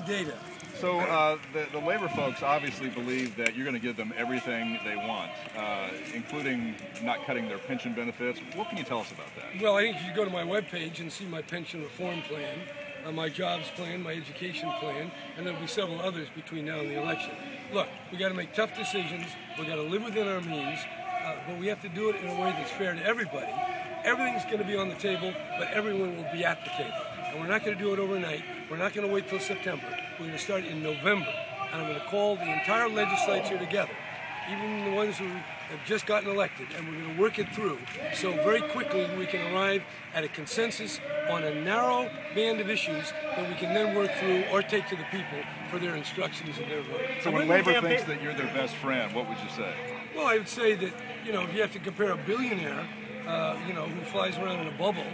data. So the labor folks obviously believe that you're going to give them everything they want, including not cutting their pension benefits. What can you tell us about that? Well, I think you should go to my webpage and see my pension reform plan, my jobs plan, my education plan, and there'll be several others between now and the election. Look, we got to make tough decisions. We got to live within our means, but we have to do it in a way that's fair to everybody. Everything's going to be on the table, but everyone will be at the table. And we're not going to do it overnight. We're not going to wait till September. We're going to start in November. And I'm going to call the entire legislature together, even the ones who have just gotten elected, and we're going to work it through. So very quickly we can arrive at a consensus on a narrow band of issues that we can then work through or take to the people for their instructions and their vote. So when labor thinks that you're their best friend, what would you say? Well, I would say that, if you have to compare a billionaire, who flies around in a bubble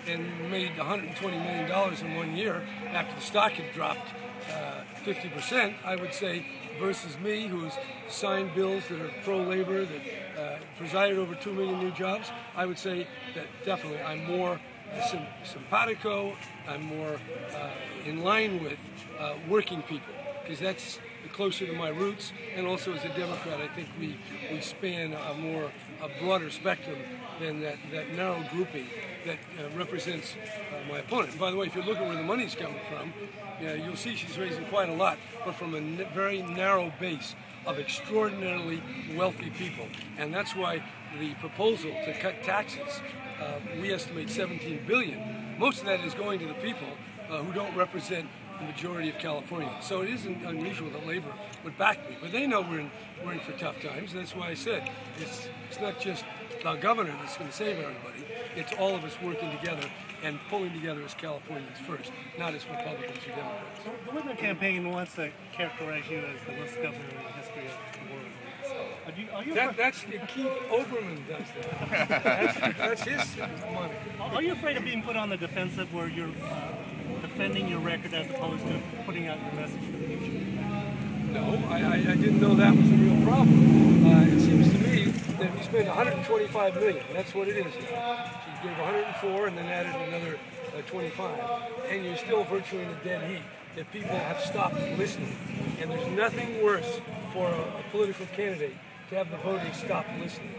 and made $120 million in 1 year after the stock had dropped 50%, I would say, versus me, who's signed bills that are pro-labor, that presided over 2 million new jobs, I would say that definitely I'm more simpatico, I'm more in line with working people, because that's closer to my roots, and also as a Democrat, I think we span a broader spectrum than that narrow grouping that represents my opponent. And by the way, if you look at where the money's coming from, you'll see she's raising quite a lot, but from a very narrow base of extraordinarily wealthy people. And that's why the proposal to cut taxes, we estimate $17 billion. Most of that is going to the people who don't represent the majority of California. So it isn't unusual that labor would back me, but they know we're in for tough times, and that's why I said it's not just the governor that's going to save everybody. It's all of us working together and pulling together as Californians first, not as Republicans or Democrats. The Whitman campaign wants to characterize you as the worst governor in the history of the world. That's Keith Olbermann does that. That's his money. Are you afraid of being put on the defensive where you're defending your record as opposed to putting out your message for the future? No, I didn't know that was a real problem. It seems to me that if you spend $125 million, that's what it is now. She gave 104 and then added another 25, and you're still virtually in a dead heat, that people have stopped listening. And there's nothing worse for a political candidate to have the voters stop listening.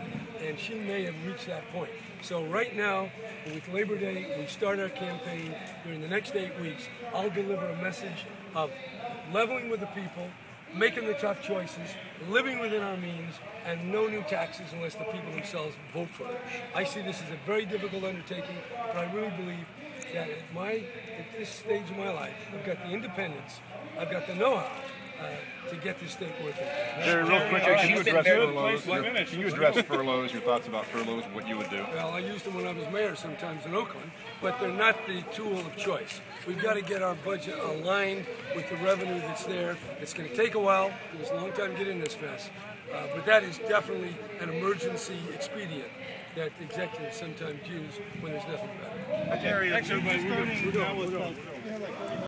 And she may have reached that point. So right now, with Labor Day, we start our campaign. During the next 8 weeks, I'll deliver a message of leveling with the people, making the tough choices, living within our means, and no new taxes unless the people themselves vote for it. I see this as a very difficult undertaking, but I really believe that at this stage of my life, I've got the independence, I've got the know-how to get this state working. Jerry, real quick, can you address furloughs? Can you address furloughs, your thoughts about furloughs, what you would do? Well, I used them when I was mayor sometimes in Oakland, but they're not the tool of choice. We've got to get our budget aligned with the revenue that's there. It's going to take a while. It was a long time to get in this mess. But that is definitely an emergency expedient that executives sometimes use when there's nothing better. Jerry, thanks everybody. We're going.